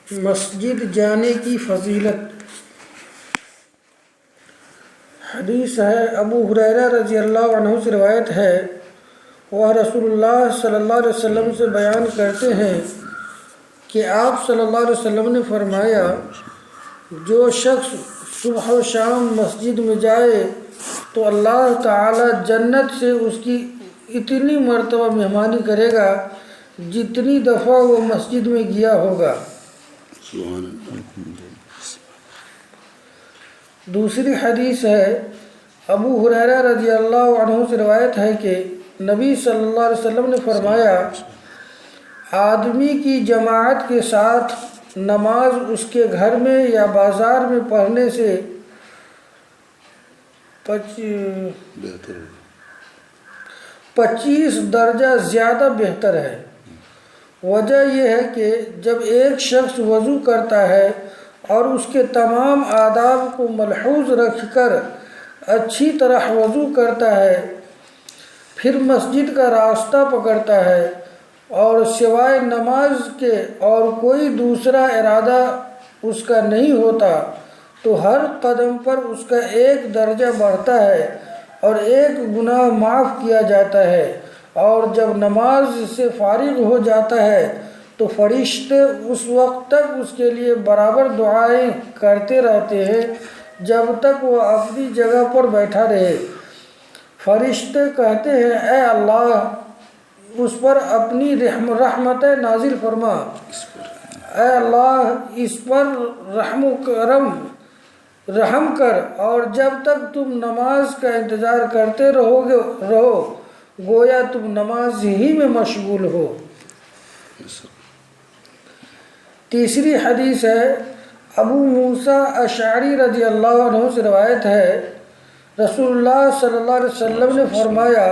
مسجد جانے کی فضیلت۔ حدیث ہے، ابو ہریرہ رضی اللہ عنہ سے روایت ہے، وہ رسول اللہ صلی اللہ علیہ وسلم سے بیان کرتے ہیں کہ آپ صلی اللہ علیہ وسلم نے فرمایا، جو شخص صبح و شام مسجد میں جائے تو اللہ تعالی جنت سے اس کی اتنی مرتبہ مہمانی کرے گا جتنی دفعہ وہ مسجد میں گیا ہوگا۔ دوسری حدیث ہے، ابو ہریرہ رضی اللہ عنہ سے روایت ہے کہ نبی صلی اللہ علیہ وسلم نے فرمایا، آدمی کی جماعت کے ساتھ نماز اس کے گھر میں یا بازار میں پڑھنے سے 25 درجہ زیادہ بہتر ہے۔ وجہ یہ ہے کہ جب ایک شخص وضو کرتا ہے اور اس کے تمام آداب کو ملحوظ رکھ کر اچھی طرح وضو کرتا ہے، پھر مسجد کا راستہ پکڑتا ہے اور سوائے نماز کے اور کوئی دوسرا ارادہ اس کا نہیں ہوتا، تو ہر قدم پر اس کا 1 درجہ بڑھتا ہے اور 1 گناہ معاف کیا جاتا ہے، اور جب نماز سے فارغ ہو جاتا ہے تو فرشتے اس وقت تک اس کے لیے برابر دعائیں کرتے رہتے ہیں جب تک وہ اپنی جگہ پر بیٹھا رہے۔ فرشتے کہتے ہیں، اے اللہ، اس پر اپنی رحمتیں نازل فرما، اے اللہ اس پر رحم کر، اور جب تک تم نماز کا انتظار کرتے رہو گویا تم نماز ہی میں مشغول ہو۔ تیسری حدیث ہے، ابو موسیٰ اشعری رضی اللہ عنہ سے روایت ہے، رسول اللہ صلی اللہ علیہ وسلم نے فرمایا،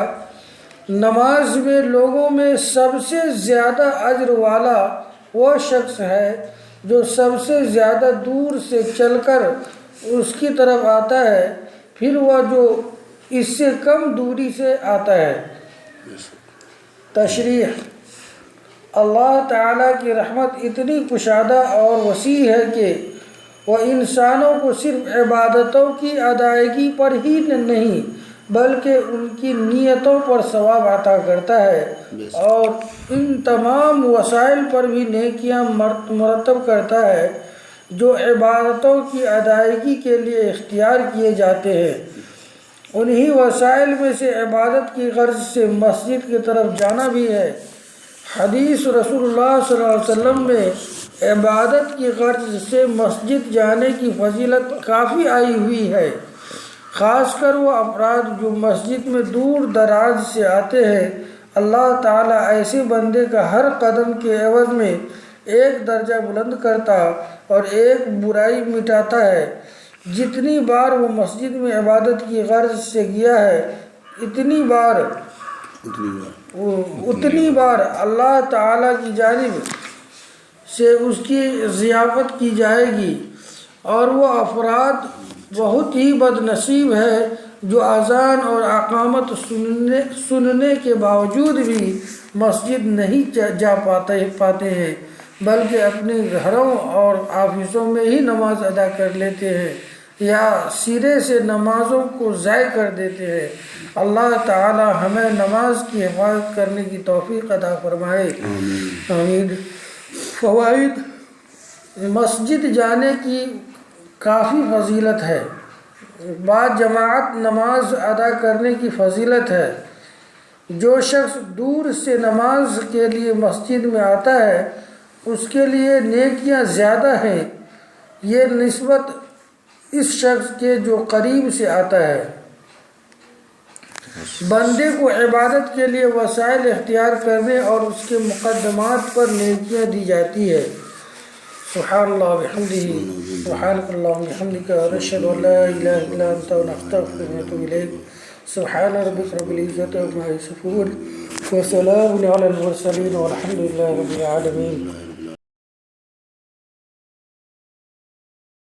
نماز میں لوگوں میں سب سے زیادہ اجر والا وہ شخص ہے جو سب سے زیادہ دور سے چل کر اس کی طرف آتا ہے، پھر وہ جو اس سے کم دوری سے آتا ہے۔ تشریح: اللہ تعالیٰ کی رحمت اتنی کشادہ اور وسیع ہے کہ وہ انسانوں کو صرف عبادتوں کی ادائیگی پر ہی نہیں بلکہ ان کی نیتوں پر ثواب عطا کرتا ہے، اور ان تمام وسائل پر بھی نیکیاں مرتب کرتا ہے جو عبادتوں کی ادائیگی کے لیے اختیار کیے جاتے ہیں۔ انہی وسائل میں سے عبادت کی غرض سے مسجد کی طرف جانا بھی ہے۔ حدیث رسول اللہ صلی اللہ علیہ وسلم میں عبادت کی غرض سے مسجد جانے کی فضیلت کافی آئی ہوئی ہے، خاص کر وہ افراد جو مسجد میں دور دراز سے آتے ہیں۔ اللہ تعالیٰ ایسے بندے کا ہر قدم کے عوض میں 1 درجہ بلند کرتا اور 1 برائی مٹاتا ہے۔ جتنی بار وہ مسجد میں عبادت کی غرض سے گیا ہے اتنی بار اللہ تعالیٰ کی جانب سے اس کی ضیافت کی جائے گی، اور وہ افراد بہت ہی بد نصیب ہے جو اذان اور اقامت سننے کے باوجود بھی مسجد نہیں جا پاتے ہیں بلکہ اپنے گھروں اور آفسوں میں ہی نماز ادا کر لیتے ہیں یا سرے سے نمازوں کو ضائع کر دیتے ہیں۔ اللہ تعالی ہمیں نماز کی حفاظت کرنے کی توفیق عطا فرمائے، آمین۔ فوائد: مسجد جانے کی کافی فضیلت ہے۔ بعد جماعت نماز ادا کرنے کی فضیلت ہے۔ جو شخص دور سے نماز کے لیے مسجد میں آتا ہے اس کے لیے نیکیاں زیادہ ہیں، یہ نسبت اس شخص کے جو قریب سے آتا ہے۔ بندے کو عبادت کے لیے وسائل اختیار کرنے اور اس کے مقدمات پر نیکیاں دی جاتی ہے۔ سبحان اللہ وبحمدہ، سبحانک اللہم وبحمدک، ونشہد ان لا الہ الا انت، ونستغفرک ونتوب الیک۔ سبحان ربک رب العزۃ عما یصفون، وسلام علی المرسلین، والحمد للہ رب العالمین۔